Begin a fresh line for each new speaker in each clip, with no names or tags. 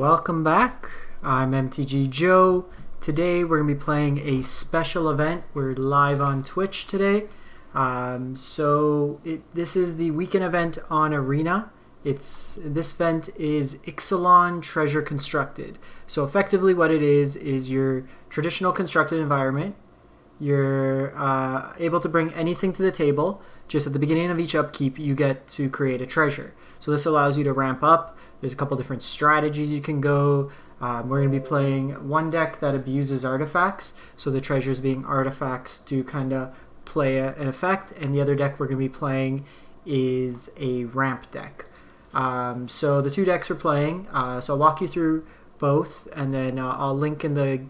Welcome back. I'm MTG Joe. Today we're going to be playing a special event. We're live on Twitch today. This is the weekend event on Arena. This event is Ixalan Treasure Constructed. So effectively what it is your traditional constructed environment. You're able to bring anything to the table. Just at the beginning of each upkeep, you get to create a treasure. So this allows you to ramp up. There's a couple different strategies you can go. We're going to be playing one deck that abuses artifacts. So the treasures being artifacts to kind of play an effect. And the other deck we're going to be playing is a ramp deck. So the two decks we're playing. So I'll walk you through both. And then I'll link in the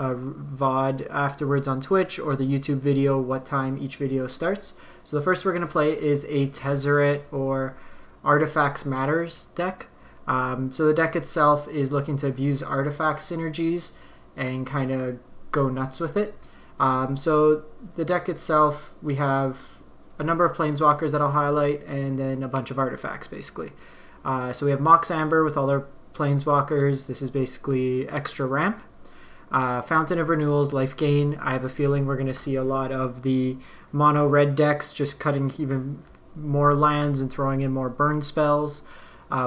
VOD afterwards on Twitch or the YouTube video what time each video starts. So the first we're going to play is a Tezzeret or Artifacts Matters deck. So the deck itself is looking to abuse artifact synergies and kind of go nuts with it. So the deck itself, we have a number of planeswalkers that I'll highlight and then a bunch of artifacts basically. So we have Mox Amber with all our planeswalkers. This is basically extra ramp. Fountain of Renewals, life gain. I have a feeling we're going to see a lot of the mono red decks just cutting even more lands and throwing in more burn spells.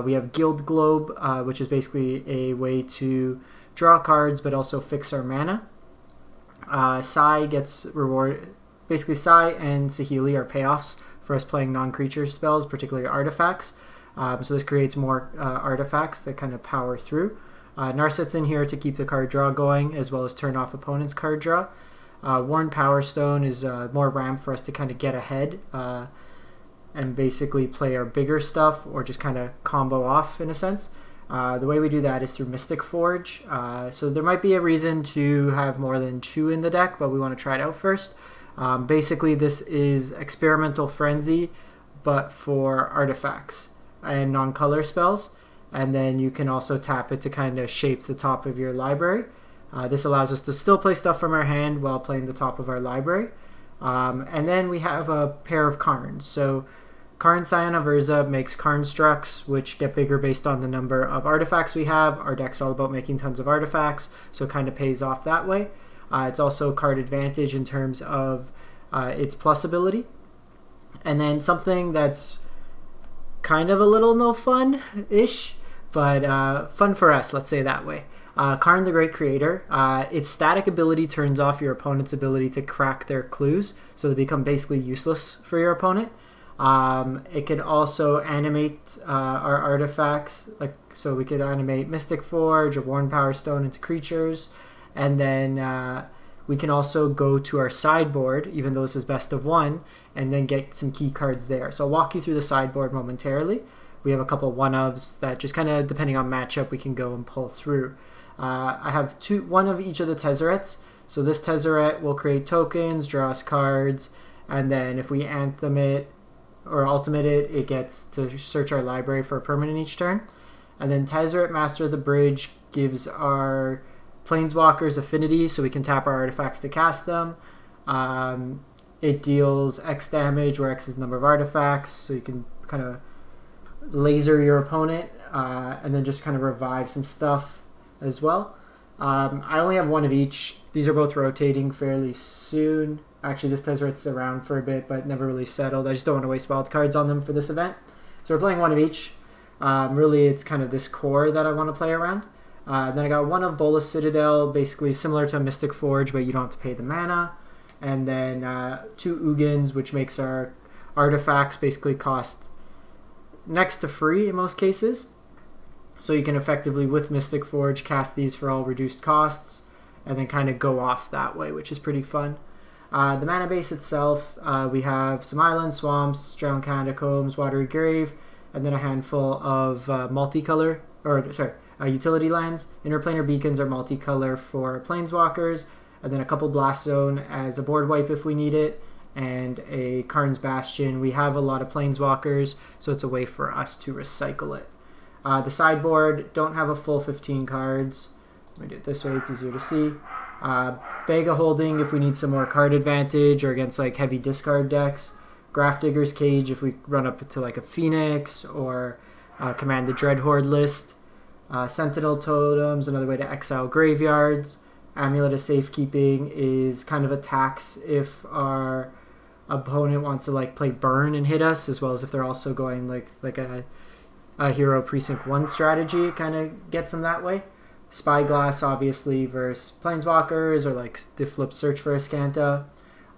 We have Guild Globe, which is basically a way to draw cards but also fix our mana. Sai gets reward. Basically, Sai and Saheeli are payoffs for us playing non-creature spells, particularly artifacts. So this creates more artifacts that kind of power through. Narset's in here to keep the card draw going, as well as turn off opponent's card draw. Worn Power Stone is more ramp for us to kind of get ahead and basically play our bigger stuff or just kind of combo off in a sense. The way we do that is through Mystic Forge. So there might be a reason to have more than two in the deck, but we want to try it out first. Basically, this is Experimental Frenzy, but for artifacts and non-color spells. And then you can also tap it to kind of shape the top of your library. This allows us to still play stuff from our hand while playing the top of our library. And then we have a pair of Karns. So Karn Scion of Urza makes Karn Structs, which get bigger based on the number of artifacts we have. Our deck's all about making tons of artifacts, so it kind of pays off that way. It's also card advantage in terms of its plus ability. And then something that's kind of a little no fun-ish, but fun for us, let's say it that way. Karn the Great Creator, its static ability turns off your opponent's ability to crack their clues, so they become basically useless for your opponent. It can also animate our artifacts, so we could animate Mystic Forge or Worn Power Stone into creatures, and then we can also go to our sideboard, even though this is best of one, and then get some key cards there. So I'll walk you through the sideboard momentarily. We have a couple one-ofs that just kind of, depending on matchup, we can go and pull through. I have one of each of the Tezzerets. So this Tezzeret will create tokens, draw us cards, and then if we anthem it or ultimate it, it gets to search our library for a permanent each turn. And then Tezzeret Master of the Bridge gives our planeswalkers affinity, so we can tap our artifacts to cast them. It deals X damage, where X is the number of artifacts, so you can kind of laser your opponent, and then just kind of revive some stuff as well. I only have one of each. These are both rotating fairly soon. Actually, this Tezzeret's around for a bit, but never really settled. I just don't want to waste wild cards on them for this event. So we're playing one of each. Really, it's kind of this core that I want to play around. Then I got one of Bolas Citadel, basically similar to Mystic Forge, but you don't have to pay the mana. And then two Ugins, which makes our artifacts basically cost next to free in most cases. So you can effectively, with Mystic Forge, cast these for all reduced costs and then kind of go off that way, which is pretty fun. The mana base itself, we have some islands, swamps, drowned catacombs, watery grave, and then a handful of utility lands. Interplanar beacons are multicolor for planeswalkers, and then a couple blast zone as a board wipe if we need it, and a Karn's Bastion. We have a lot of planeswalkers, so it's a way for us to recycle it. The sideboard, don't have a full 15 cards. Let me do it this way, it's easier to see. Bag of Holding if we need some more card advantage or against like heavy discard decks. Grafdigger's Cage if we run up to like a Phoenix or Command the Dreadhorde list. Sentinel Totems, another way to exile graveyards. Amulet of Safekeeping is kind of a tax if our opponent wants to like play burn and hit us, as well as if they're also going like a Hero Precinct 1 strategy. It kind of gets them that way. Spyglass, obviously, versus Planeswalkers, or like the flip Search for Ascanta.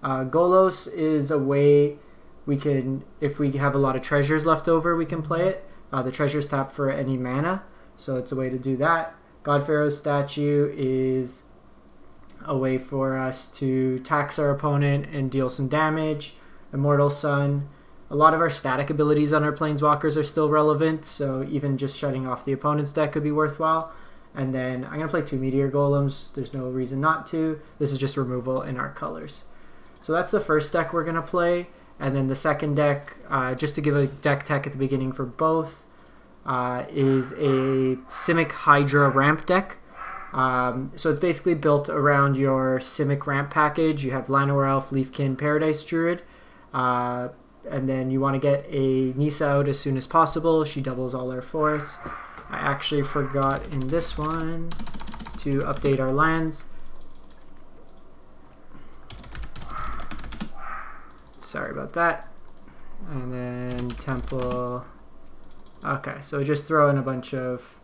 Golos is a way we can, if we have a lot of treasures left over, we can play it. The treasures tap for any mana, so it's a way to do that. God Pharaoh's Statue is a way for us to tax our opponent and deal some damage. Immortal Sun. A lot of our static abilities on our Planeswalkers are still relevant, so even just shutting off the opponent's deck could be worthwhile. And then I'm going to play 2 Meteor Golems. There's no reason not to. This is just removal in our colors. So that's the first deck we're going to play. And then the second deck, just to give a deck tech at the beginning for both, is a Simic Hydra ramp deck. So it's basically built around your Simic ramp package. You have Llanowar Elf, Leafkin, Paradise Druid. And then you want to get a Nissa out as soon as possible. She doubles all our forests. I actually forgot in this one to update our lands. Sorry about that. And then Temple. Okay, so just throw in a bunch of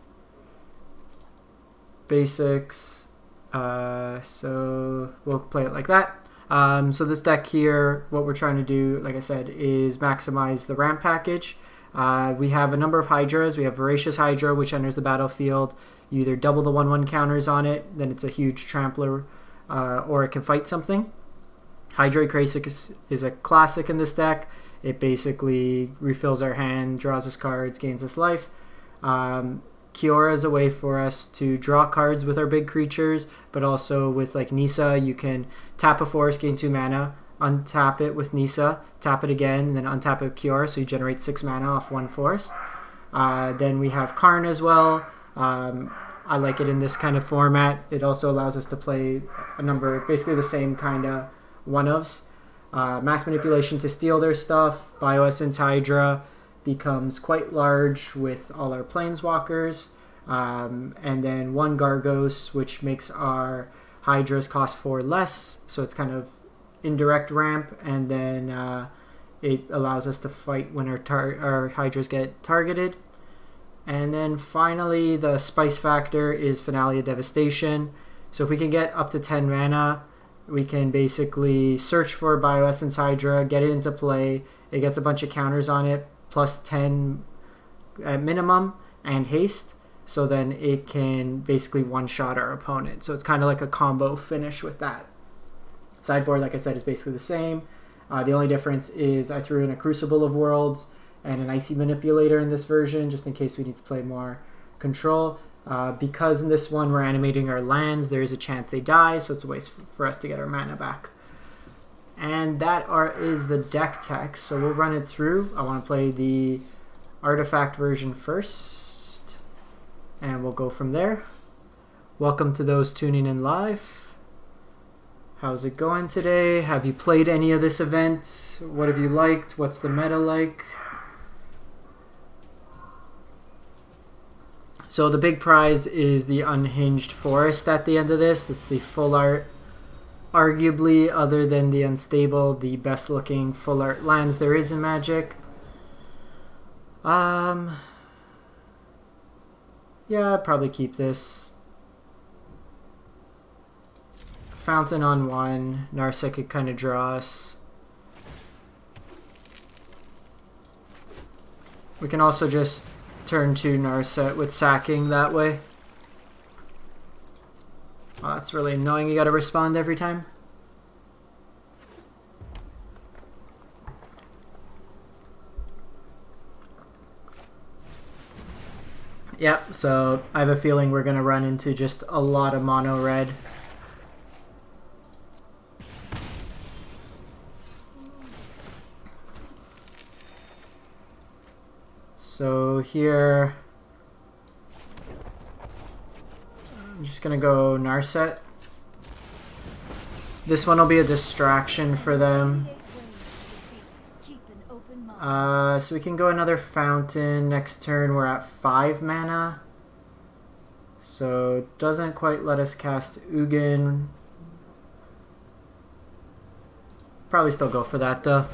basics. So we'll play it like that. So this deck here, what we're trying to do, like I said, is maximize the ramp package. We have a number of Hydras. We have Voracious Hydra, which enters the battlefield. You either double the 1/1 counters on it, then it's a huge trampler, or it can fight something. Hydroid Krasik is a classic in this deck. It basically refills our hand, draws us cards, gains us life. Kiora is a way for us to draw cards with our big creatures, but also with like Nissa, you can tap a forest, gain 2 mana, untap it with Nissa, tap it again, and then untap it with Kiora, so you generate 6 mana off 1 forest. Then we have Karn as well. I like it in this kind of format. It also allows us to play a number, basically the same kind of one-ofs. Mass Manipulation to steal their stuff. Bioessence Hydra becomes quite large with all our Planeswalkers. And then 1 Gargos, which makes our Hydras cost 4 less, so it's kind of indirect ramp, and then it allows us to fight when our Hydras get targeted. And then finally, the Spice Factor is Finale of Devastation. So if we can get up to 10 mana, we can basically search for Bioessence Hydra, get it into play. It gets a bunch of counters on it, plus 10 at minimum, and haste. So then it can basically one-shot our opponent. So it's kind of like a combo finish with that. Sideboard, like I said, is basically the same. The only difference is I threw in a Crucible of Worlds and an Icy Manipulator in this version, just in case we need to play more control. Because in this one we're animating our lands, there is a chance they die, so it's a way for us to get our mana back. And that is the deck tech, so we'll run it through. I want to play the artifact version first, and we'll go from there. Welcome to those tuning in live. How's it going today? Have you played any of this event? What have you liked? What's the meta like? So the big prize is the Unhinged Forest at the end of this. That's the full art. Arguably, other than the Unstable, the best looking full art lands there is in Magic. Yeah, I'd probably keep this. Fountain on 1. Narset could kind of draw us. We can also just turn 2 Narset with sacking that way. Oh, that's really annoying. You gotta respond every time. Yeah, so I have a feeling we're gonna run into just a lot of mono red. So here, I'm just going to go Narset. This one will be a distraction for them. So we can go another Fountain. Next turn we're at 5 mana. So doesn't quite let us cast Ugin. Probably still go for that though.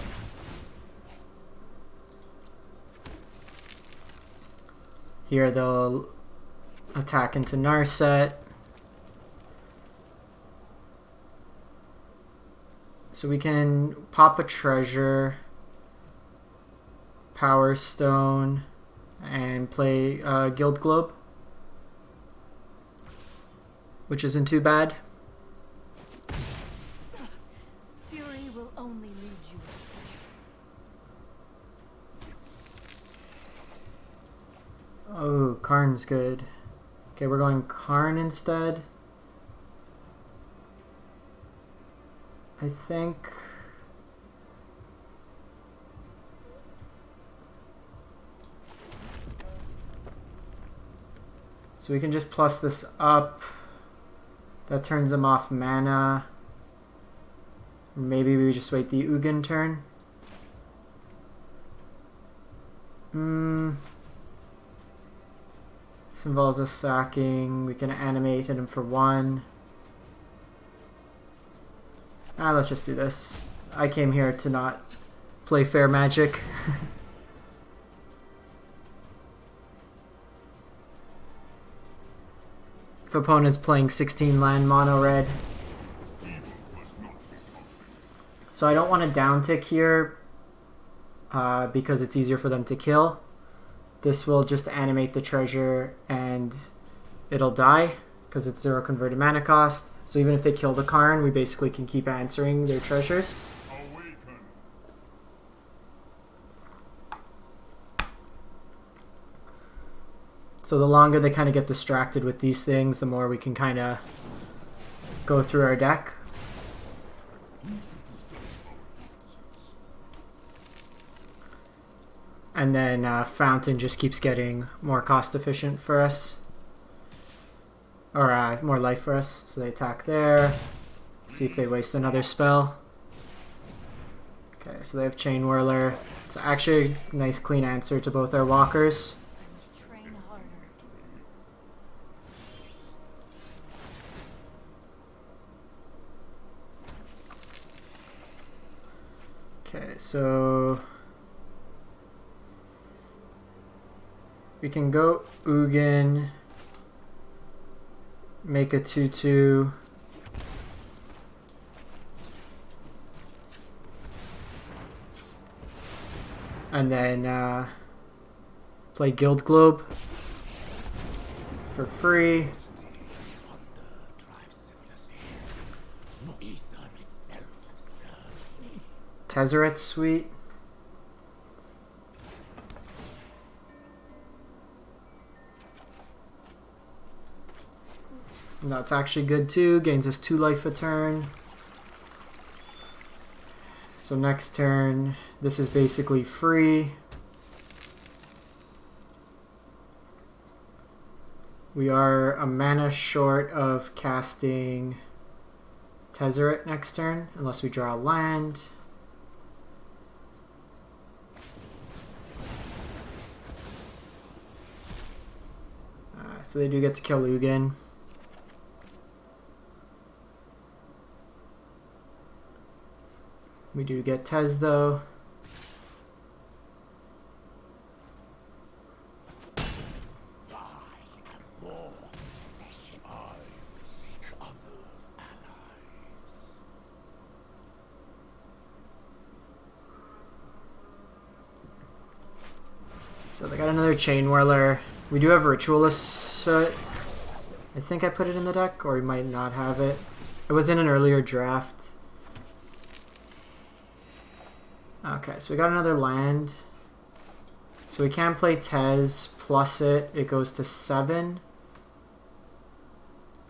Here they'll attack into Narset. So we can pop a treasure, Power Stone, and play Guild Globe, which isn't too bad.
Fury will only lead you.
Oh, Karn's good. Okay, we're going Karn instead. I think... So we can just plus this up. That turns him off mana. Maybe we just wait the Ugin turn. This involves us sacking. We can animate him for 1. Let's just do this. I came here to not play fair magic. If opponent's playing 16 land mono red. So I don't want to downtick here because it's easier for them to kill. This will just animate the treasure and it'll die because it's 0 converted mana cost. So even if they kill the Karn, we basically can keep answering their treasures. So the longer they kind of get distracted with these things, the more we can kind of go through our deck. And then Fountain just keeps getting more cost efficient for us. Or more life for us. So they attack there. See if they waste another spell. Okay, so they have Chain Whirler. It's actually a nice clean answer to both our walkers. Okay, so we can go Ugin, make a 2/2, and then play Guild Globe for free. Tezzeret Suite. That's actually good too. Gains us 2 life a turn. So next turn, this is basically free. We are a mana short of casting Tezzeret next turn, unless we draw a land. So they do get to kill Ugin. We do get Tez though. So they got another Chain Whirler. We do have Ritualist. I think I put it in the deck, or we might not have it. It was in an earlier draft. Okay, so we got another land. So we can play Tez plus it. It goes to 7.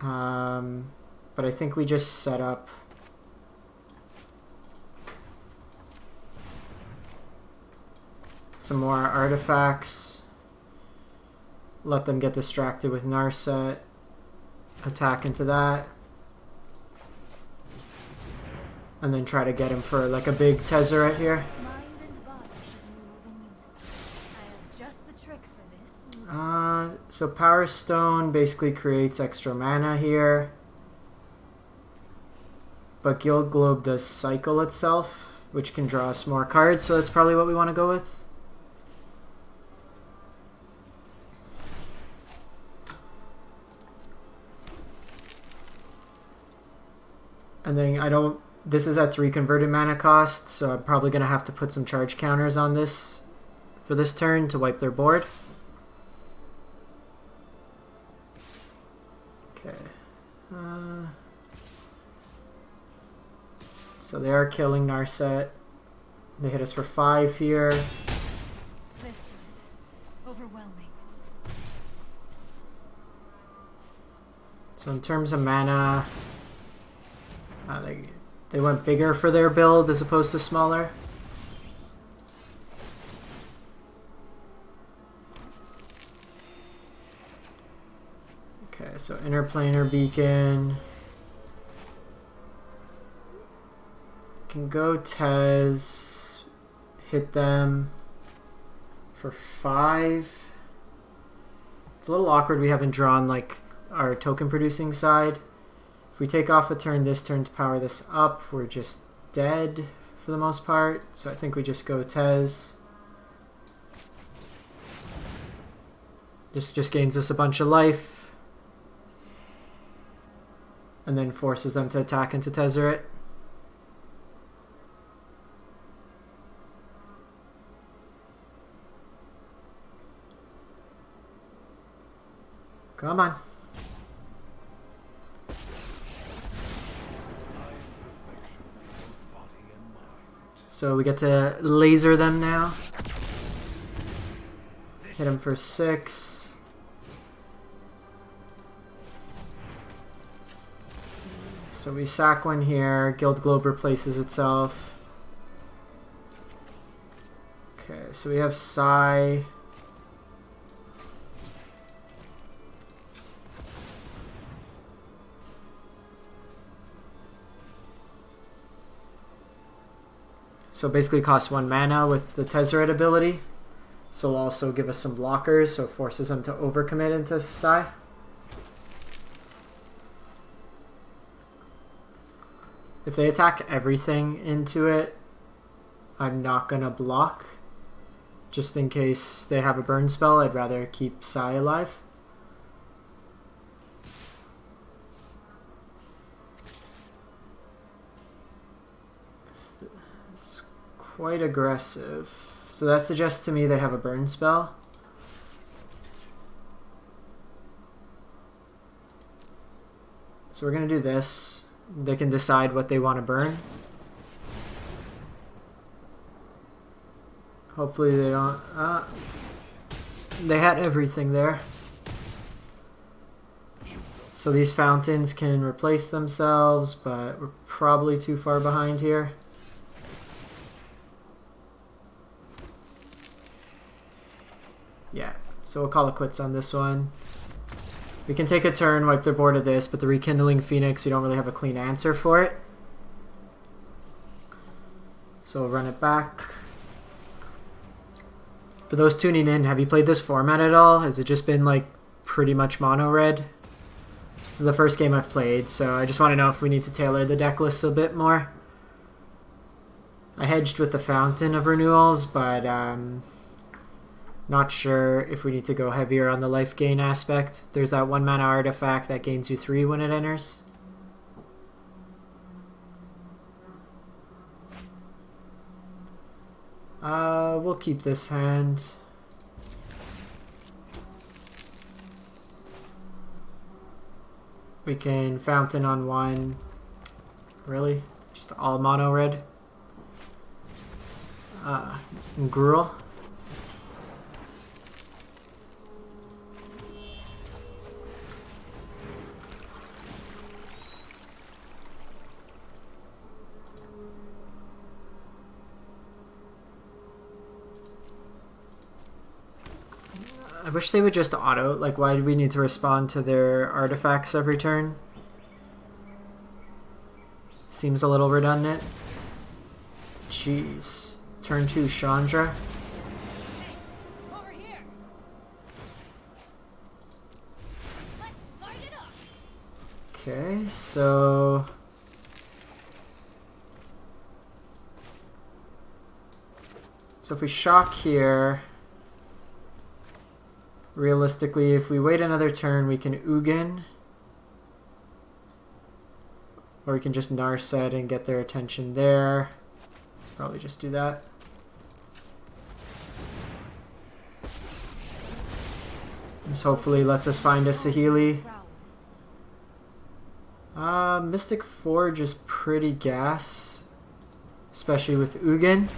But I think we just set up some more artifacts. Let them get distracted with Narset. Attack into that. And then try to get him for like a big Tezzeret here.
Mind and body should move in unison. I have just the trick for this.
So Power Stone basically creates extra mana here. But Guild Globe does cycle itself, which can draw us more cards, so that's probably what we want to go with. And then this is at 3 converted mana cost, so I'm probably going to have to put some charge counters on this for this turn to wipe their board. Okay. So they are killing Narset. They hit us for 5 here.
This is overwhelming.
So in terms of mana, they went bigger for their build as opposed to smaller. Okay, so Interplanar Beacon. Can go Tez, hit them for 5. It's a little awkward we haven't drawn like our token producing side. If we take off a turn this turn to power this up, we're just dead for the most part. So I think we just go Tez. Just gains us a bunch of life. And then forces them to attack into Tezzeret. Come on. So we get to laser them now. Hit them for 6. So we sack one here. Guild Globe replaces itself. Okay, so we have Psy. So basically costs 1 mana with the Tezzeret ability. So it'll also give us some blockers, so it forces them to overcommit into Psy. If they attack everything into it, I'm not going to block. Just in case they have a burn spell, I'd rather keep Psy alive. It's quite aggressive. So that suggests to me they have a burn spell. So we're going to do this. They can decide what they want to burn. Hopefully they don't... they had everything there. So these fountains can replace themselves, but we're probably too far behind here. Yeah, so we'll call it quits on this one. We can take a turn, wipe their board of this, but the Rekindling Phoenix, we don't really have a clean answer for it. So we'll run it back. For those tuning in, have you played this format at all? Has it just been like pretty much mono red? This is the first game I've played, so I just want to know if we need to tailor the deck lists a bit more. I hedged with the Fountain of Renewals, but not sure if we need to go heavier on the life gain aspect. There's that 1 mana artifact that gains you 3 when it enters. We'll keep this hand. We can Fountain on 1. Really? Just all mono red. Gruel. I wish they would just auto. Like, why do we need to respond to their artifacts every turn? Seems a little redundant. Jeez. Turn 2 Chandra.
Over here.
Okay, so if we shock here, realistically, if we wait another turn, we can Ugin. Or we can just Narset and get their attention there. Probably just do that. This hopefully lets us find a Saheeli. Mystic Forge is pretty gas, especially with Ugin.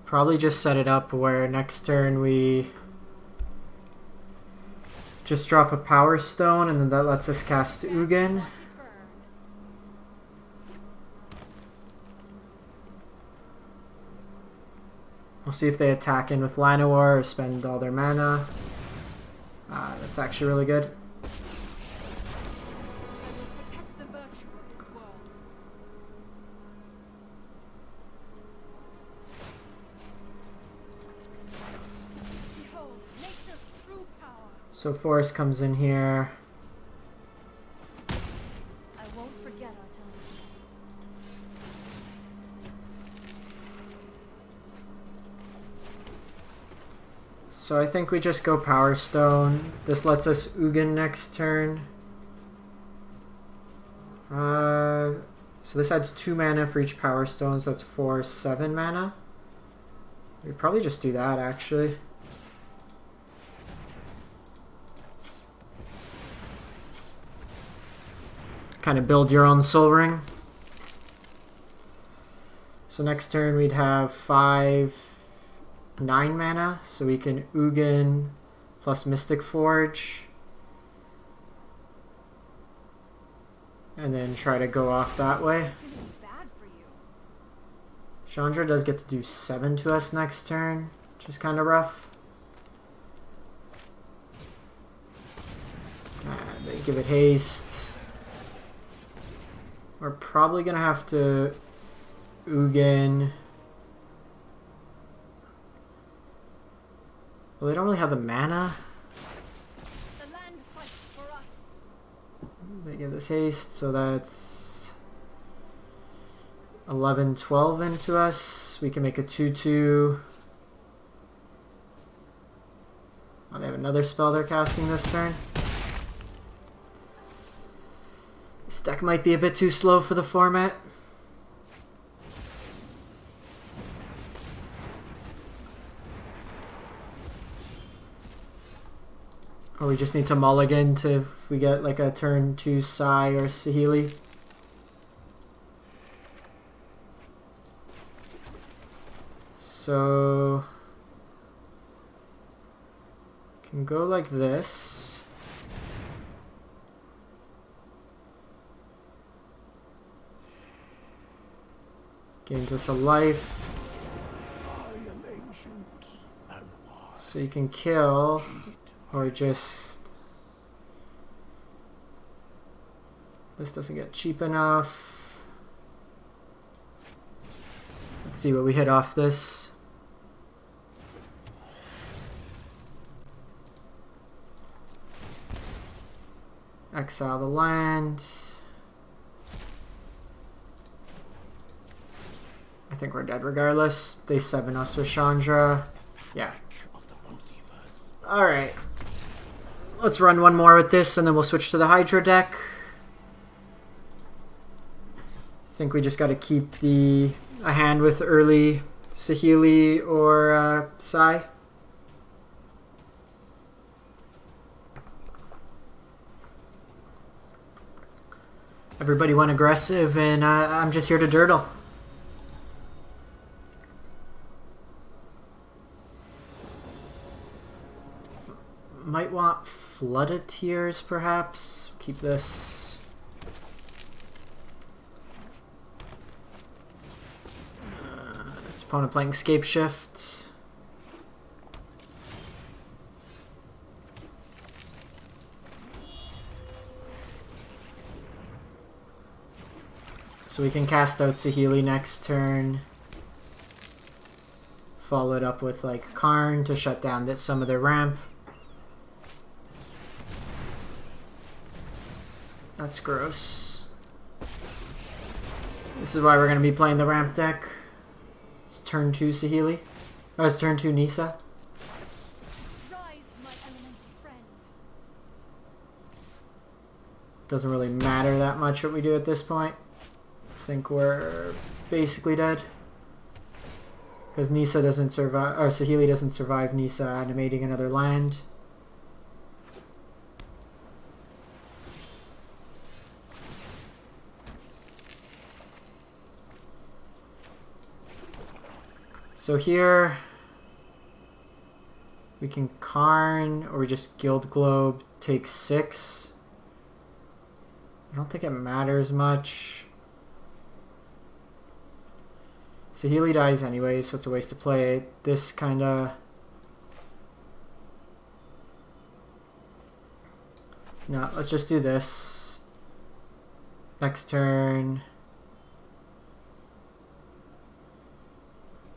Probably just set it up where next turn we just drop a Power Stone and then that lets us cast Ugin. We'll see if they attack in with Llanowar or spend all their mana. That's actually really good. So Forest comes in here.
I won't forget our time.
So I think we just go Power Stone. This lets us Ugin next turn. So this adds 2 mana for each Power Stone, so that's 7 mana. We probably just do that actually. Kind of build your own Soul Ring. So next turn we'd have 9 mana, so we can Ugin plus Mystic Forge. And then try to go off that way. Chandra does get to do 7 to us next turn, which is kind of rough. They give it haste. We're probably going to have to Ugin. Well, they don't really have the mana.
The land fights for us.
They give this haste, so that's 11-12 into us. We can make a 2/2. Oh, they have another spell they're casting this turn. This deck might be a bit too slow for the format. Or we just need to mulligan to if we get like a turn 2 Sai or Saheeli. So can go like this. Gains us a life. So you can kill or just... This doesn't get cheap enough. Let's see what we hit off this. Exile the land. I think we're dead regardless. They 7 us with Chandra. Yeah. Alright. Let's run one more with this and then we'll switch to the Hydra deck. I think we just got to keep a hand with early Saheeli or Sai. Everybody went aggressive and I'm just here to durdle. Might want Flood of Tears, perhaps. Keep this. This opponent playing Scape Shift. So we can cast out Saheeli next turn. Followed up with like Karn to shut down some of their ramp. That's gross. This is why we're going to be playing the ramp deck. It's turn 2 Saheeli. Oh, it's turn 2 Nisa.
Rise, my elemental friend.
Doesn't really matter that much what we do at this point. I think we're basically dead. Because Nisa doesn't survive, or Saheeli doesn't survive Nisa animating another land. So here we can Karn or we just Guild Globe, take 6. I don't think it matters much. Saheeli dies anyway, so it's a waste to play. This kinda... No, let's just do this. Next turn...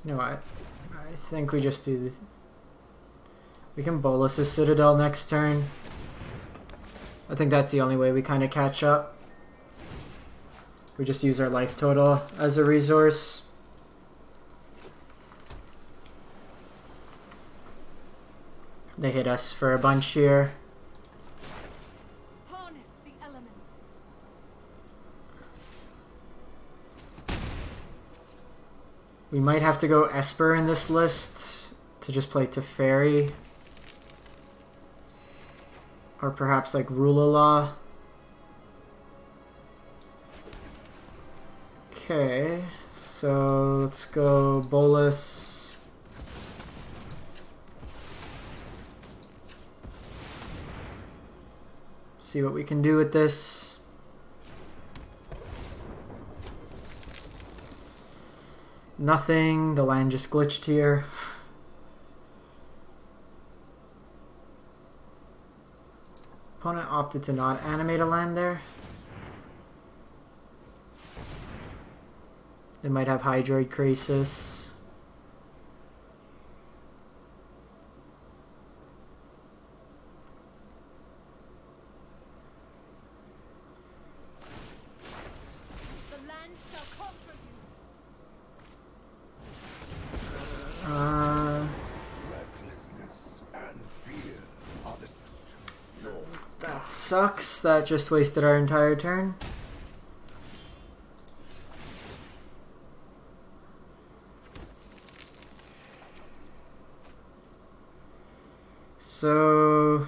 You know what? I think we just do... We can bolus his Citadel next turn. I think that's the only way we kind of catch up. We just use our life total as a resource. They hit us for a bunch here.
Harness the elements.
We might have to go Esper in this list to just play Teferi. Or perhaps like Rulala. Okay, so let's go Bolus. See what we can do with this. Nothing, the land just glitched here. Opponent opted to not animate a land there. They might have Hydroid Crisis.
The land shall conquer you.
Recklessness and fear are the
That sucks. That just wasted our entire turn. So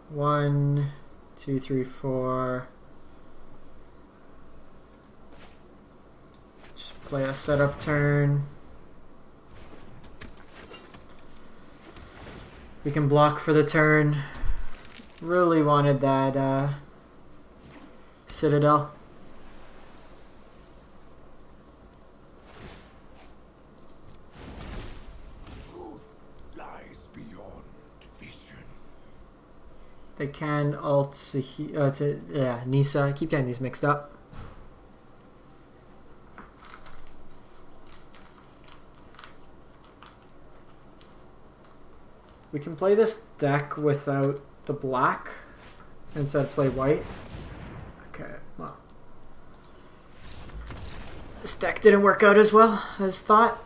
1, 2, 3, 4. Just play a setup turn. We can block for the turn. Really wanted that Citadel.
truth lies beyond vision.
They can alt Nisa. I keep getting these mixed up. We can play this deck without the black. Instead play white. Okay, well. This deck didn't work out as well as thought.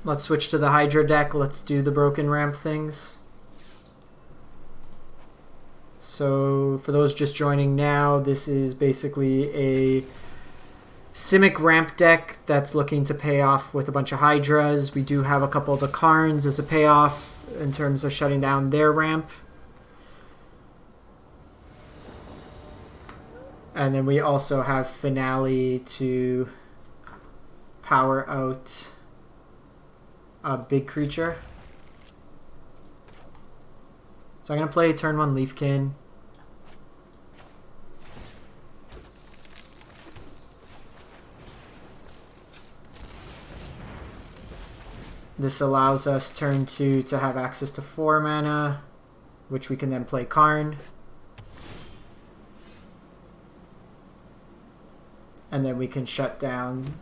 Let's switch to the Hydra deck. Let's do the broken ramp things. So for those just joining now, this is basically a Simic ramp deck that's looking to pay off with a bunch of Hydras. We do have a couple of the Karns as a payoff in terms of shutting down their ramp. And then we also have Finale to power out a big creature. So I'm going to play turn 1 Leafkin. This allows us turn 2 to have access to 4 mana, which we can then play Karn. And then we can shut down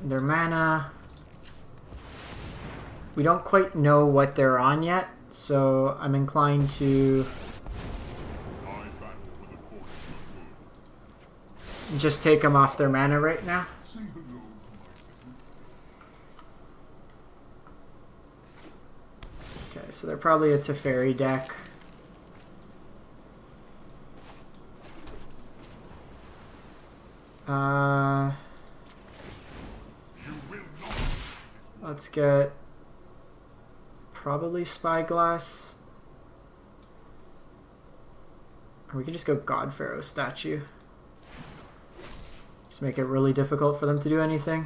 Their mana. We don't quite know what they're on yet, so I'm inclined to just take them off their mana right now. Okay, so they're probably a Teferi deck. Let's get probably Spyglass. Or we can just go God Pharaoh statue. Just make it really difficult for them to do anything.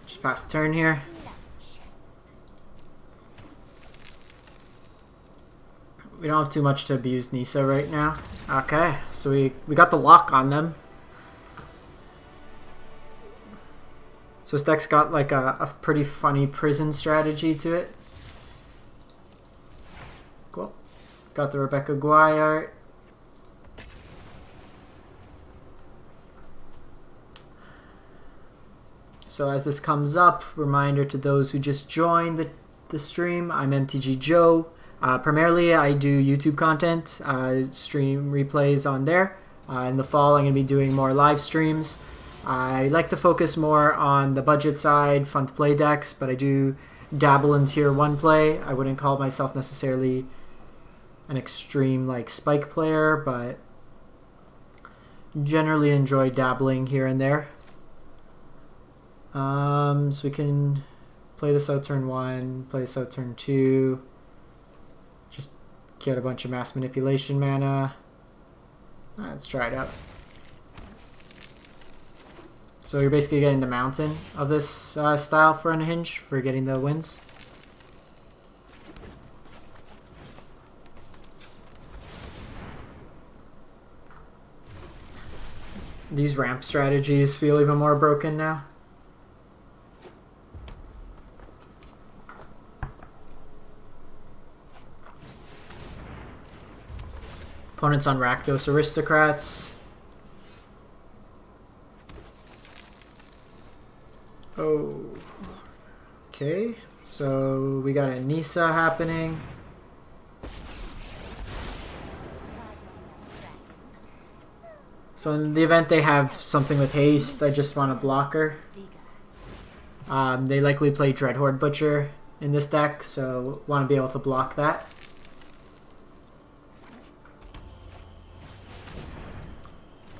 Just pass the turn here. We don't have too much to abuse Nisa right now. Okay, so we got the lock on them. So this deck's got like a pretty funny prison strategy to it. Cool. Got the Rebecca Guai art. So as this comes up, reminder to those who just joined the stream, I'm MTG Joe. Primarily I do YouTube content, stream replays on there. In the fall I'm going to be doing more live streams. I like to focus more on the budget side, fun to play decks, but I do dabble in tier 1 play. I wouldn't call myself necessarily an extreme like spike player, but generally enjoy dabbling here and there. So we can play this out turn 1, play this out turn 2, just get a bunch of mass manipulation mana. Let's try it out. So you're basically getting the mountain of this style for Unhinged for getting the wins. These ramp strategies feel even more broken now. Opponents on Rakdos Aristocrats. Oh, okay. So we got a Nisa happening. So in the event they have something with haste, I just want a blocker. They likely play Dreadhorde Butcher in this deck, so want to be able to block that.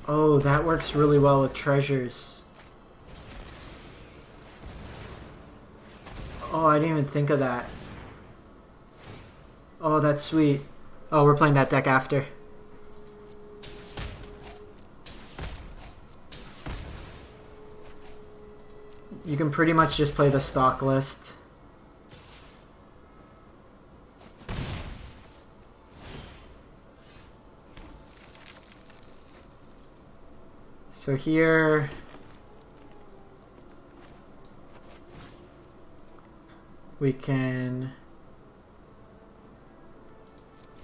Oh, that works really well with treasures. Oh, I didn't even think of that. Oh, that's sweet. Oh, we're playing that deck after. You can pretty much just play the stock list. So here... we can...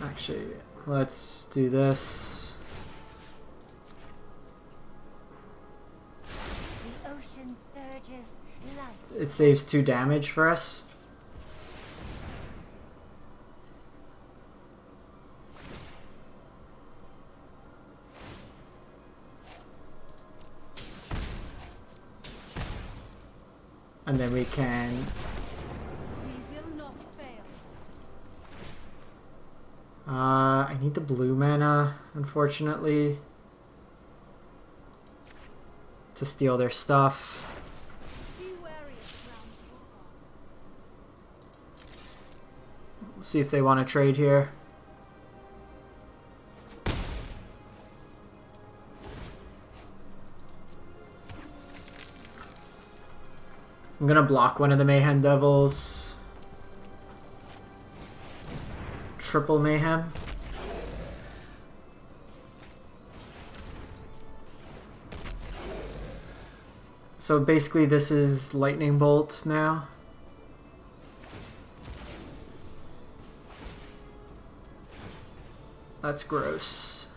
actually, let's do this.
The ocean surges light.
It saves 2 damage for us. And then we can...
We will not fail.
I need the blue mana, unfortunately, to steal their stuff.
Be wary of ground war.
See if they want to trade here. I'm gonna block one of the Mayhem Devils. Triple Mayhem. So basically this is Lightning Bolt now. That's gross.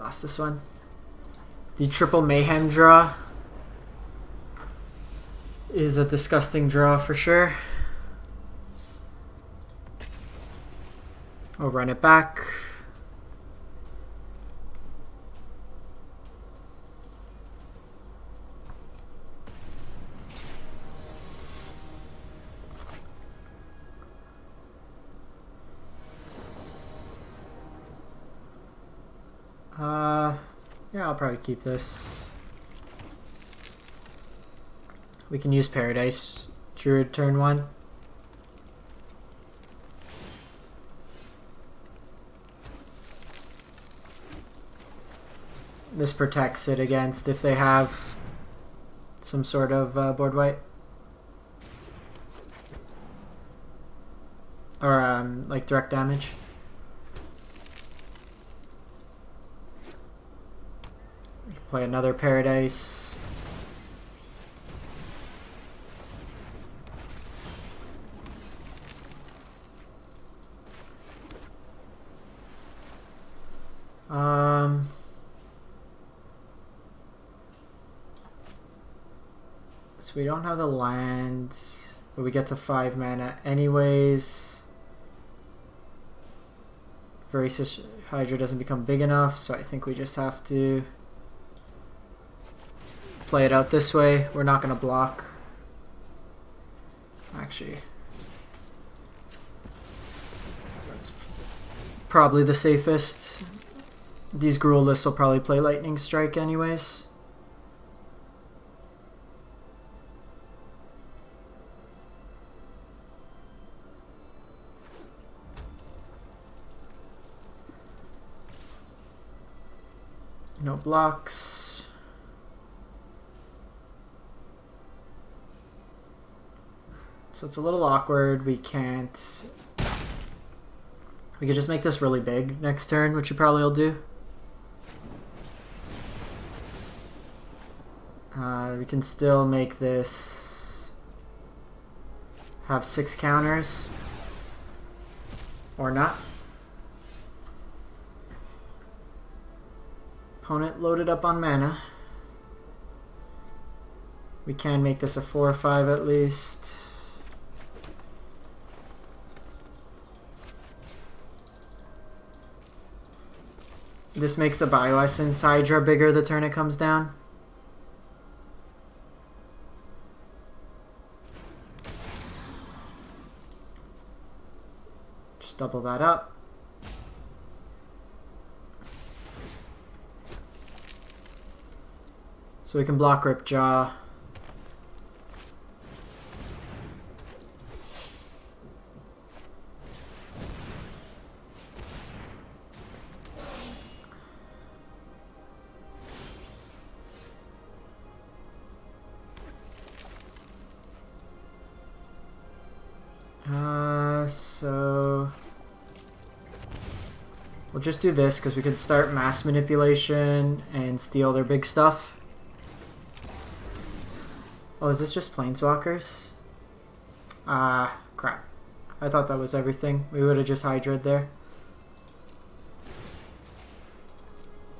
lost this one. The triple mayhem draw is a disgusting draw for sure. I'll run it back. Yeah, I'll probably keep this. We can use Paradise Druid turn 1. This protects it against if they have some sort of board wipe. Or like direct damage. Play another Paradise. So we don't have the land, but we get to 5 mana anyways. Voracious Hydra doesn't become big enough, so I think we just have to play it out this way. We're not going to block. Actually, that's probably the safest. These Gruul lists will probably play Lightning Strike anyways. No blocks. So it's a little awkward. We can't... We could just make this really big next turn, which you probably will do. We can still make this have 6 counters. Or not. Opponent loaded up on mana. We can make this a 4 or 5 at least. This makes the Bioessence Hydra bigger the turn it comes down. Just double that up. So we can block Ripjaw. So we'll just do this because we could start mass manipulation and steal their big stuff. Oh, is this just Planeswalkers? Crap. I thought that was everything. We would have just Hydra'd there.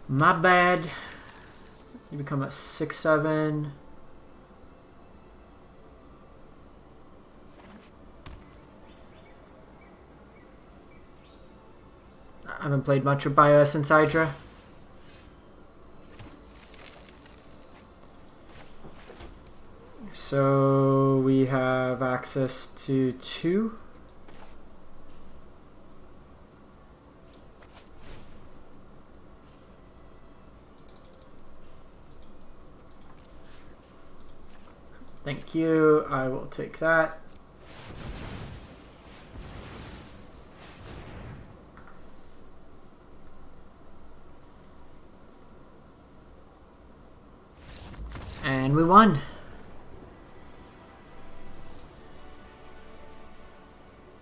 My bad. You become a 6/7. I haven't played much with Bioessence Hydra. So we have access to 2. Thank you. I will take that. And we won.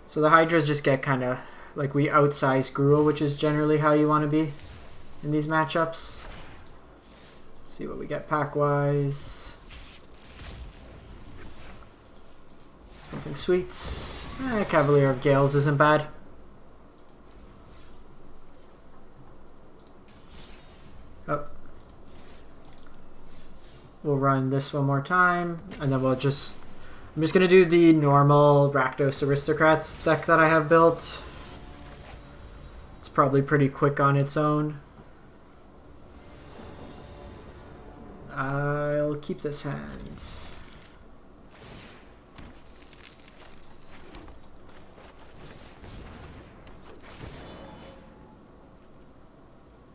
So the Hydras just get kind of like we outsize Gruul, which is generally how you want to be in these matchups. Let's see what we get pack-wise. Something sweet. Cavalier of Gales isn't bad. we'll run this one more time, and then I'm just gonna do the normal Rakdos Aristocrats deck that I have built. It's probably pretty quick on its own. I'll keep this hand.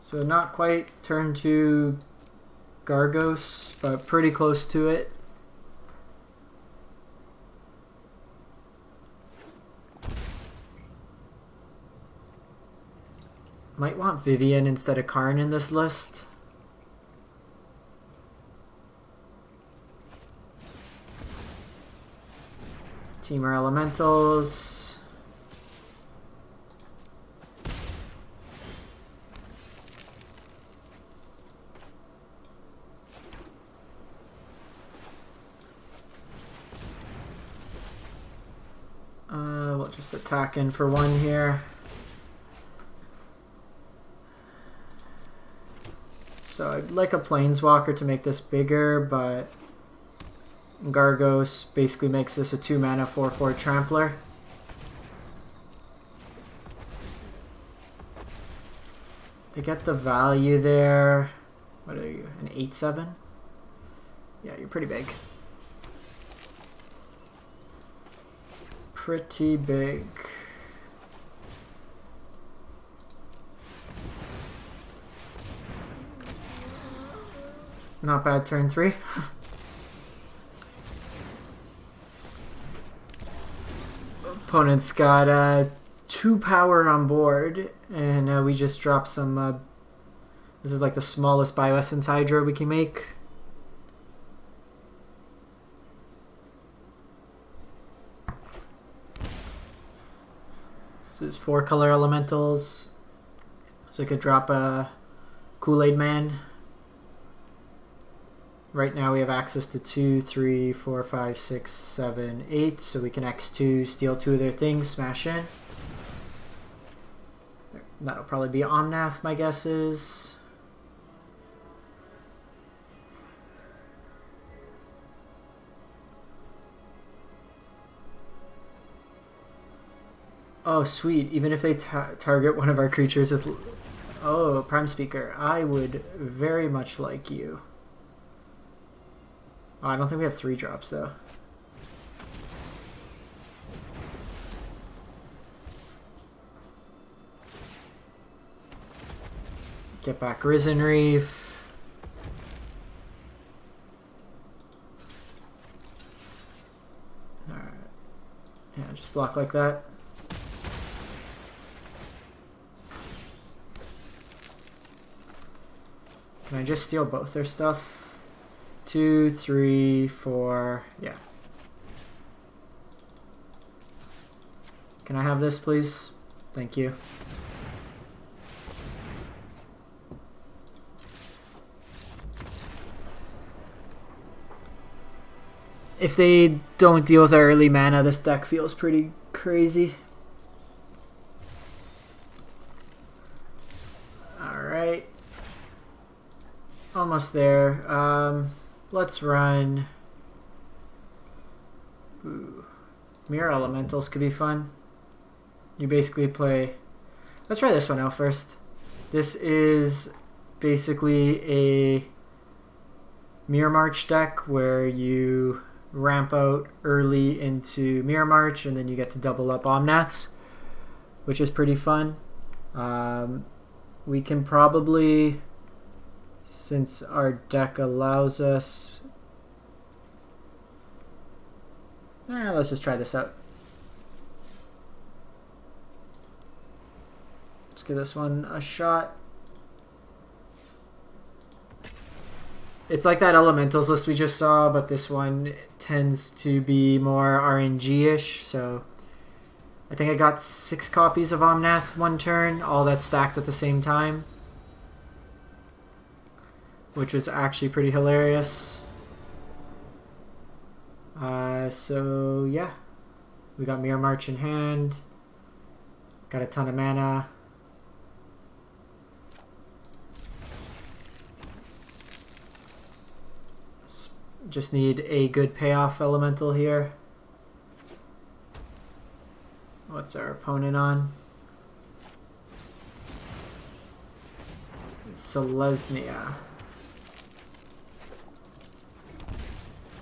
So not quite turn to Gargos, but pretty close to it. Might want Vivian instead of Karn in this list. Temur Elementals. We'll just attack in for one here. So I'd like a Planeswalker to make this bigger, but Gargos basically makes this a 2-mana 4/4 Trampler. They get the value there. What are you? An 8/7? Yeah, you're pretty big. Pretty big. Not bad turn 3. Opponent's got 2 power on board, and we just dropped some. This is like the smallest Bioessence Hydra we can make. This is 4 color elementals, so I could drop a Kool-Aid Man. Right now we have access to 2, 3, 4, 5, 6, 7, 8, so we can X2, steal 2 of their things, smash in. That'll probably be Omnath, my guess is. Oh, sweet. Even if they target one of our creatures with... Oh, Prime Speaker. I would very much like you. Oh, I don't think we have 3 drops, though. Get back Risen Reef. Alright. Yeah, just block like that. Can I just steal both their stuff? 2, 3, 4, yeah. Can I have this, please? Thank you. If they don't deal with our early mana, this deck feels pretty crazy. Alright. Almost there. Let's run... Ooh. Mirror Elementals could be fun. You basically play... Let's try this one out first. This is basically a Mirror March deck where you ramp out early into Mirror March and then you get to double up Omnaths, which is pretty fun. We can probably, since our deck allows us... let's just try this out. Let's give this one a shot. It's like that Elementals list we just saw, but this one tends to be more RNG-ish, so I think I got 6 copies of Omnath one turn, all that stacked at the same time, which was actually pretty hilarious. So yeah, we got Mirror March in hand, got a ton of mana. Just need a good payoff elemental here. What's our opponent on? Selesnya.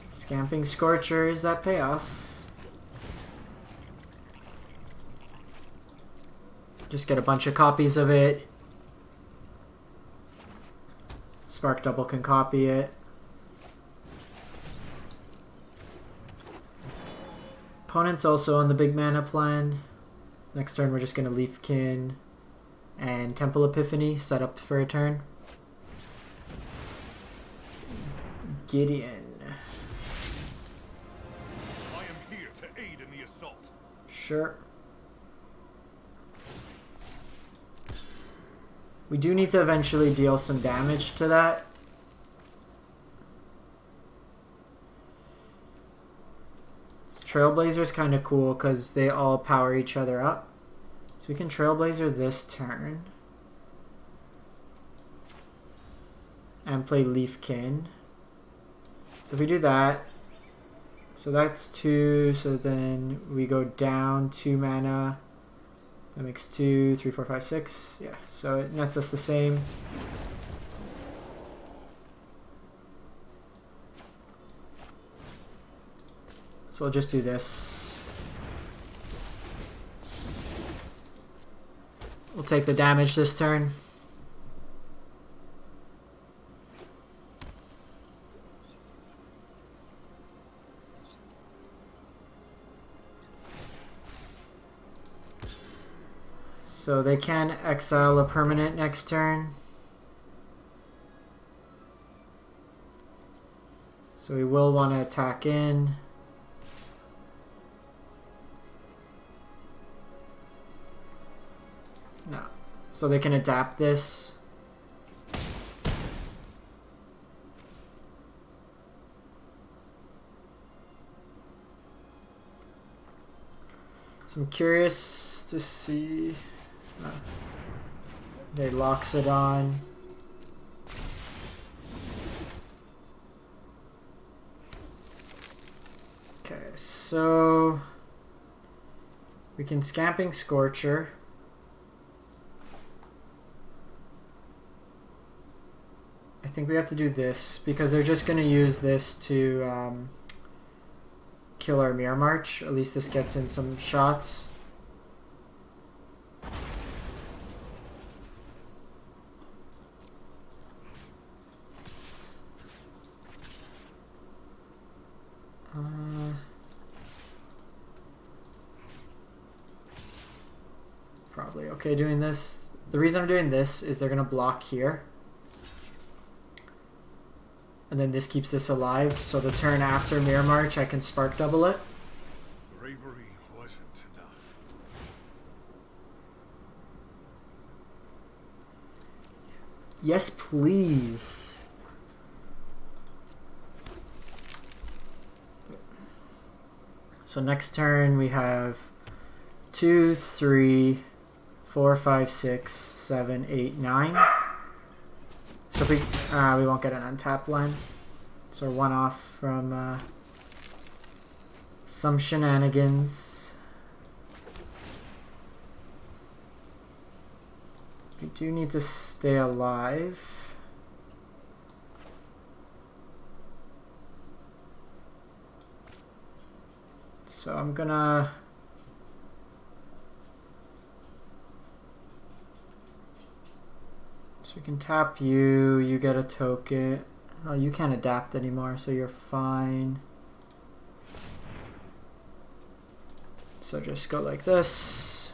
Scamping Scorcher is that payoff. Just get a bunch of copies of it. Spark Double can copy it. Opponent's also on the big mana plan. Next turn we're just going to Leafkin and Temple Epiphany set up for a turn. Gideon.
I am here to aid in the assault.
Sure. We do need to eventually deal some damage to that. Trailblazer's kind of cool because they all power each other up. So we can Trailblazer this turn. And play Leafkin. So if we do that, so that's 2, so then we go down 2 mana. That makes 2, 3, 4, 5, 6. Yeah, so it nets us the same. So we'll just do this. We'll take the damage this turn. So they can exile a permanent next turn. So we will want to attack in. No. So they can adapt this. So I'm curious to see. They locks it on. Okay, so we can Scamping Scorcher. I think we have to do this because they're just going to use this to kill our Mirror March. At least this gets in some shots. Probably okay doing this. The reason I'm doing this is they're going to block here. And then this keeps this alive, so the turn after Mirror March I can Spark Double it.
Bravery wasn't enough.
Yes, please. So next turn we have 2, 3, 4, 5, 6, 7, 8, 9. So if we won't get an untapped line. So we're 1 off from some shenanigans. We do need to stay alive. So I'm gonna we can tap you, you get a token. Oh, you can't adapt anymore, so you're fine. So just go like this.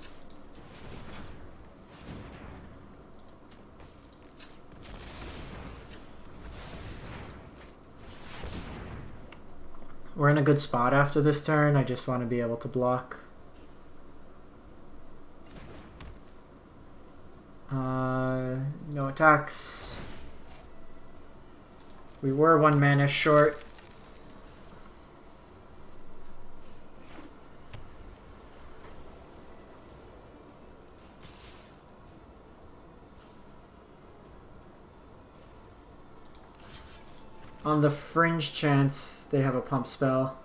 We're in a good spot after this turn. I just want to be able to block. No attacks. We were 1 mana short. On the fringe chance they have a pump spell.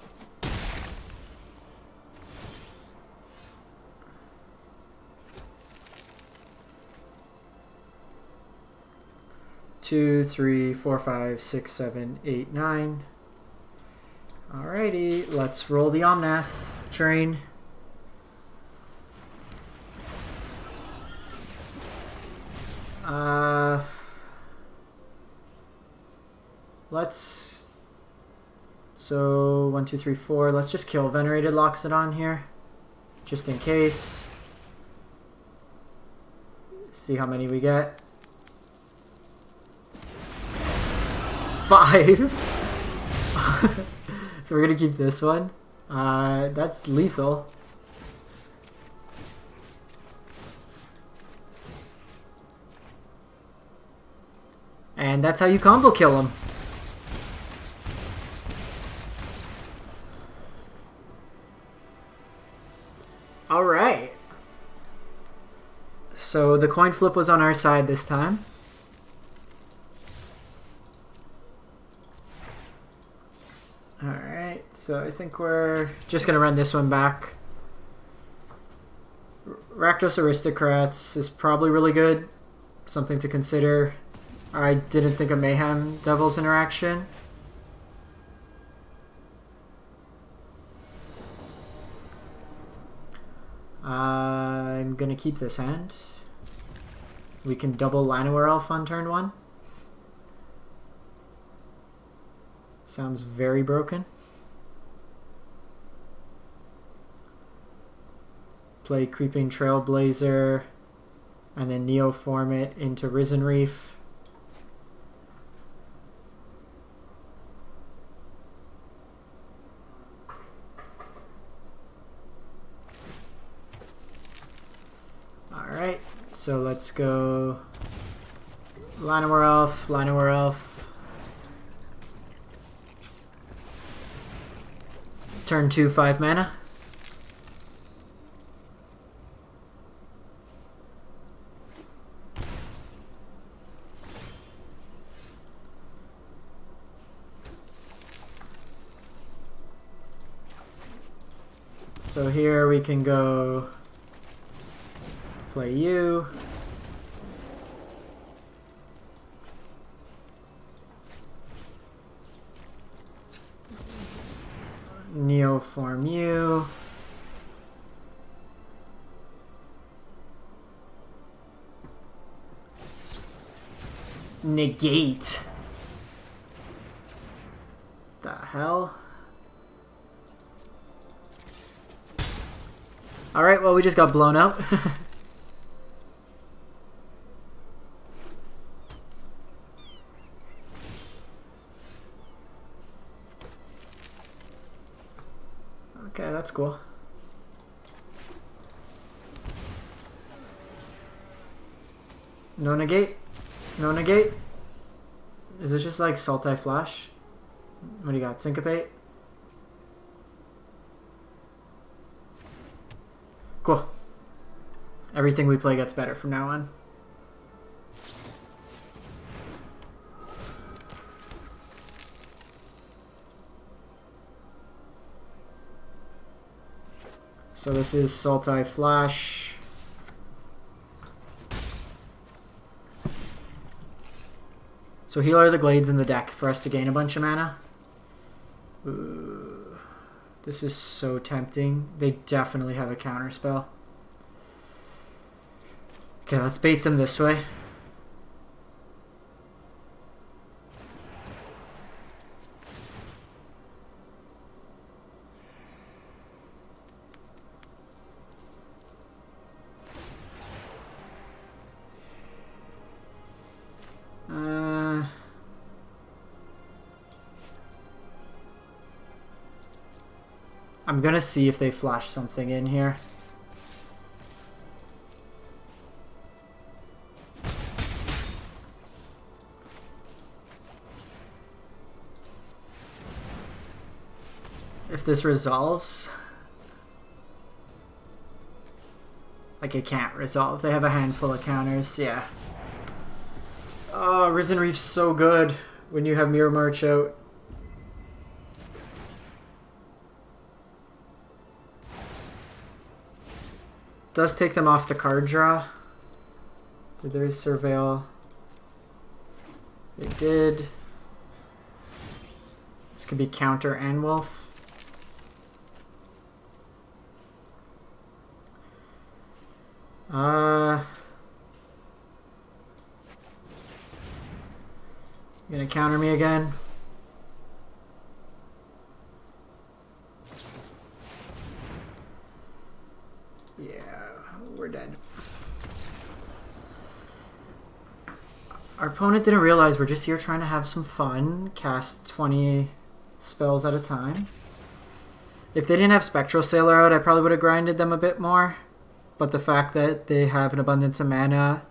Two, three, four, five, six, seven, eight, nine. Alrighty, let's roll the Omnath train. So 1, 2, 3, 4. Let's just kill Venerated Loxodon here, just in case. See how many we get. 5. So we're gonna keep this one. That's lethal. And that's how you combo kill him. Alright. So the coin flip was on our side this time. Alright, so I think we're just going to run this one back. Rakdos Aristocrats is probably really good. Something to consider. I didn't think of Mayhem Devil's interaction. I'm going to keep this hand. We can double Llanowar Elf on turn 1. Sounds very broken. Play Creeping Trailblazer and then Neoform it into Risen Reef. Alright, so let's go Llanowar Elf, Llanowar Elf. Turn 2, 5 mana. So here we can go play you. Neoform you. Negate. The hell? Alright, well we just got blown out. Okay, that's cool. No negate? No negate? Is it just like Sultai Flash? What do you got? Syncopate? Cool. Everything we play gets better from now on. So this is Sultai Flash. So Healer of the Glades in the deck for us to gain a bunch of mana. Ooh, this is so tempting. They definitely have a counter spell. Okay, let's bait them this way. I'm gonna see if they flash something in here. If this resolves, like it can't resolve. They have a handful of counters, yeah. Oh, Risen Reef's so good. when you have Mirror March out. Does take them off the card draw. There is Surveil. They did. This could be counter and Wolf. You gonna counter me again? Yeah, we're dead. Our opponent didn't realize we're just here trying to have some fun, cast 20 spells at a time. If they didn't have Spectral Sailor out, I probably would have grinded them a bit more. But the fact that they have an abundance of mana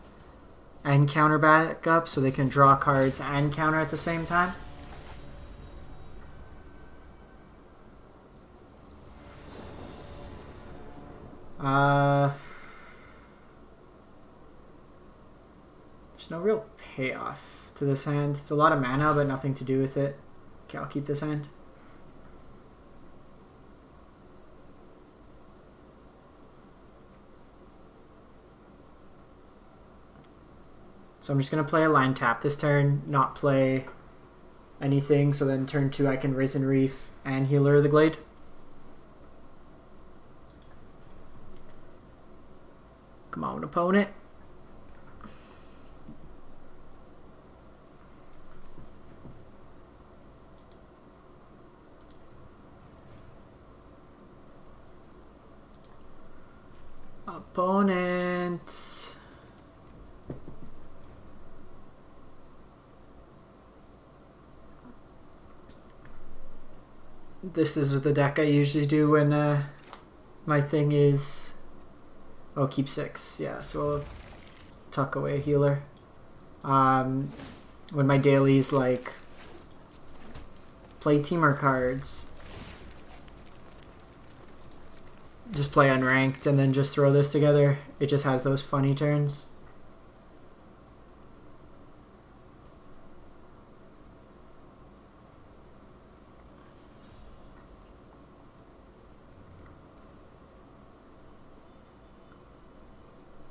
and counter backup, so they can draw cards and counter at the same time. There's no real payoff to this hand. It's a lot of mana, but nothing to do with it. Okay, I'll keep this hand. So I'm just going to play a line tap this turn, not play anything, so then turn 2 I can Risen Reef and Healer of the Glade. Come on, opponent. Opponent. This is the deck I usually do when my thing is... Oh, keep 6. Yeah, so I'll tuck away a healer. When my dailies like play Temur cards, just play unranked and then just throw this together. It just has those funny turns.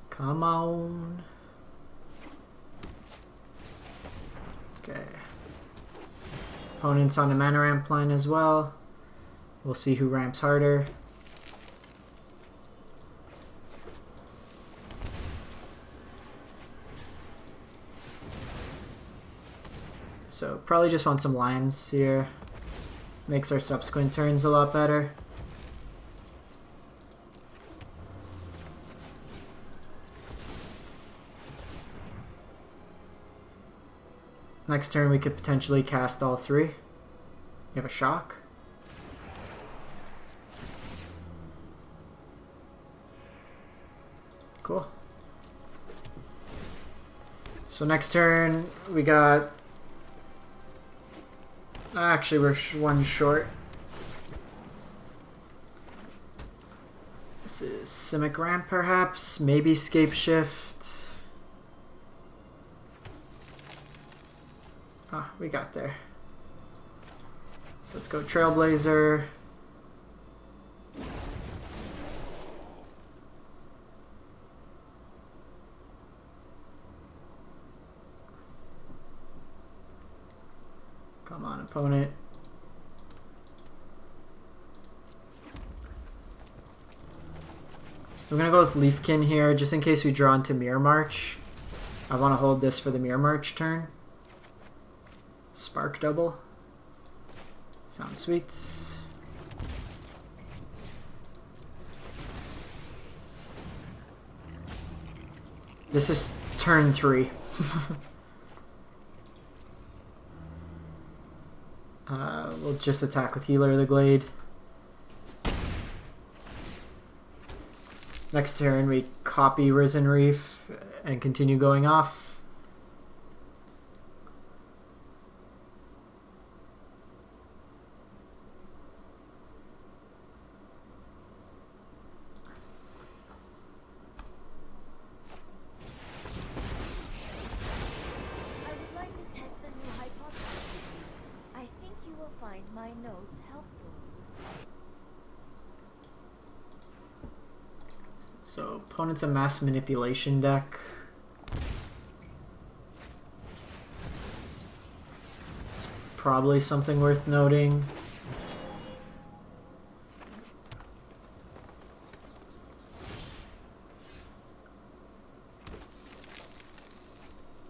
Come on. Okay. Opponent's on the mana ramp line as well. We'll see who ramps harder. So probably just want some lines here. Makes our subsequent turns a lot better. Next turn we could potentially cast all 3. You have a shock. Cool. So next turn we got... Actually we're one short. This is Simic Ramp perhaps, maybe Scape Shift. Ah, we got there. So let's go Trailblazer. Come on, opponent. So I'm going to go with Leafkin here, just in case we draw into Mirror March. I want to hold this for the Mirror March turn. Spark double. Sounds sweet. This is turn 3. We'll just attack with Healer of the Glade. Next turn we copy Risen Reef and continue going off.
I would like to test a new hypothesis.
Opponent's a mass manipulation deck. It's probably something worth noting.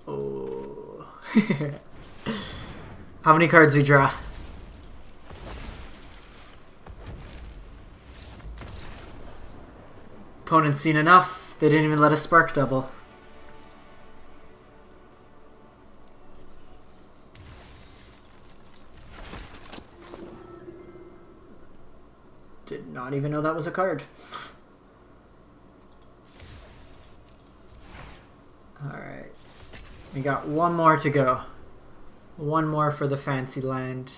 Oh. How many cards we draw? Opponent's seen enough. They didn't even let us spark double. Did not even know that was a card. Alright. We got one more to go. One more for the fancy land.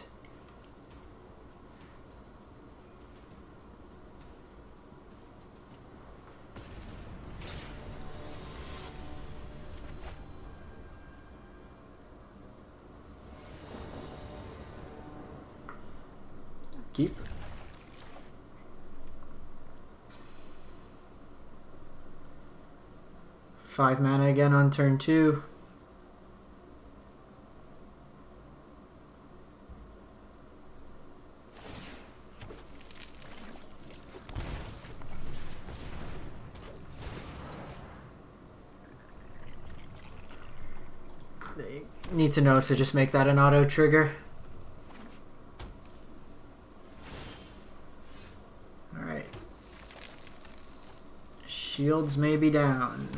Keep. Five mana again on turn 2. They need to know to just make that an auto trigger. Alright. Shields may be down.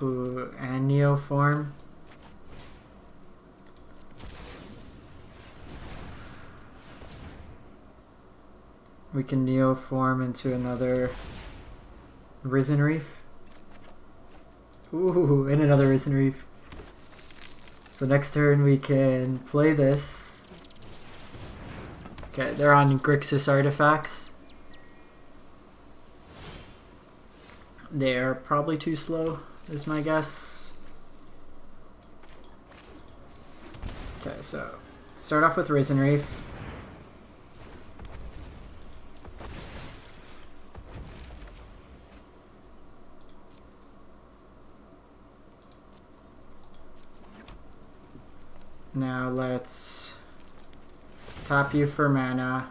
And Neoform. We can Neoform into another Risen Reef. Ooh, and another Risen Reef. So next turn we can play this. Okay, they're on Grixis artifacts. They're probably too slow, is my guess. Okay, so start off with Risen Reef. Now let's tap you for mana.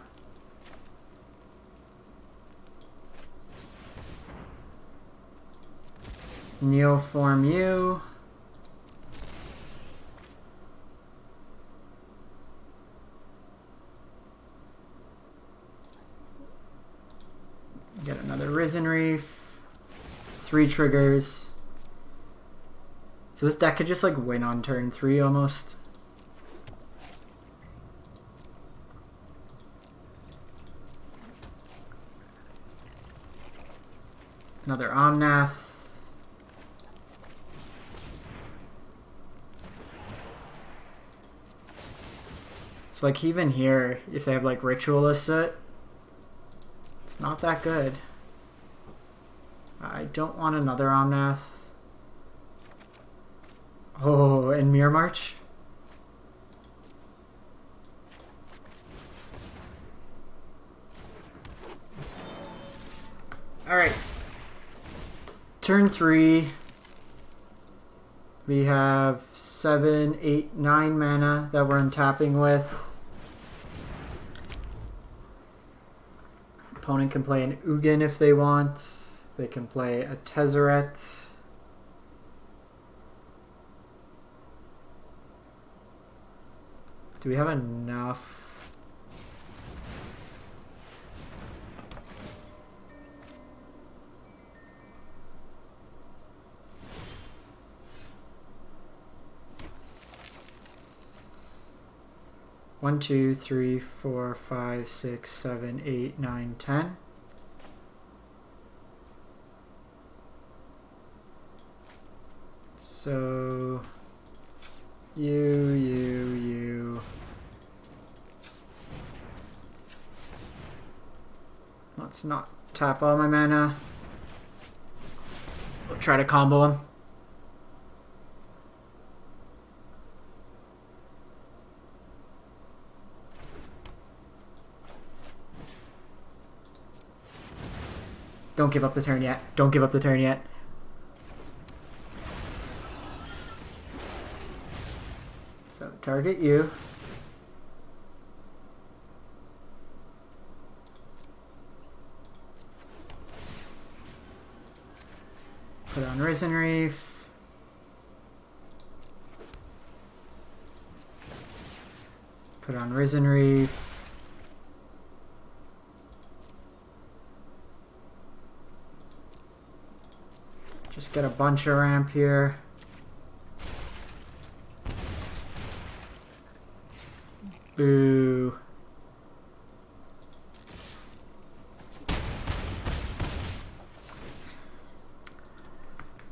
Neoform you. Get another Risen Reef. 3 triggers. So this deck could just like win on turn 3 almost. Another Omnath. It's like even here, if they have like Ritualist, it's not that good. I don't want another Omnath. Oh, and Mirror March? Alright. Turn 3. We have 7, 8, 9 mana that we're untapping with. Opponent can play an Ugin if they want. They can play a Tezzeret. Do we have enough? One, 2, 3, 4, 5, 6, 7, 8, 9, 10. So you. Let's not tap all my mana. We'll try to combo him. Don't give up the turn yet. Don't give up the turn yet. So target you. Put on Risen Reef. Put on Risen Reef. Just get a bunch of ramp here. Boo.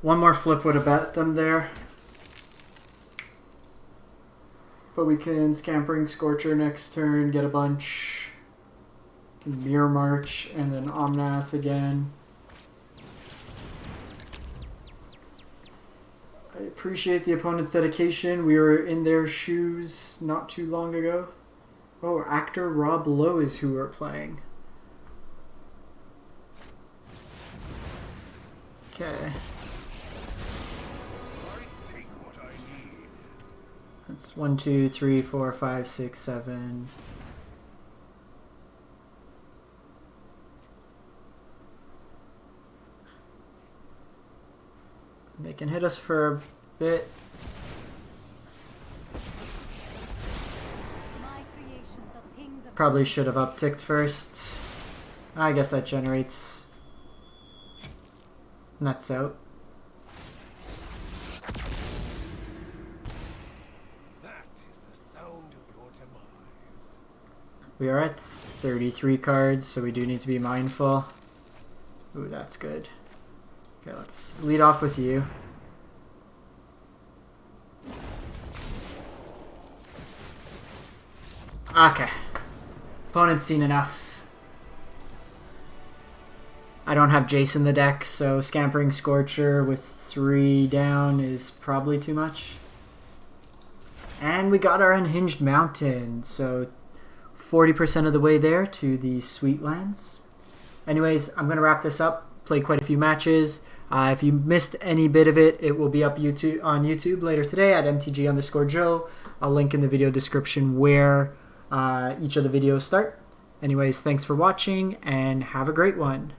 One more flip would have bet them there. But we can Scampering Scorcher next turn, get a bunch. Can Mirror March and then Omnath again. I appreciate the opponent's dedication. We were in their shoes not too long ago. Oh, actor Rob Lowe is who we're playing. Okay. That's 1, 2, 3, 4, 5, 6, 7. They can hit us for a bit. Probably should have upticked first. I guess that generates nuts out.
That is the sound of your demise.
We are at 33 cards, so we do need to be mindful. Ooh, that's good. Okay, let's lead off with you. Okay. Opponent's seen enough. I don't have Jace in the deck, so Scampering Scorcher with 3 down is probably too much. And we got our Unhinged Mountain, so 40% of the way there to the Sweet Lands. Anyways, I'm going to wrap this up. Played quite a few matches. If you missed any bit of it, it will be up on YouTube later today at mtg_joe. I'll link in the video description where each of the videos start. Anyways, thanks for watching and have a great one.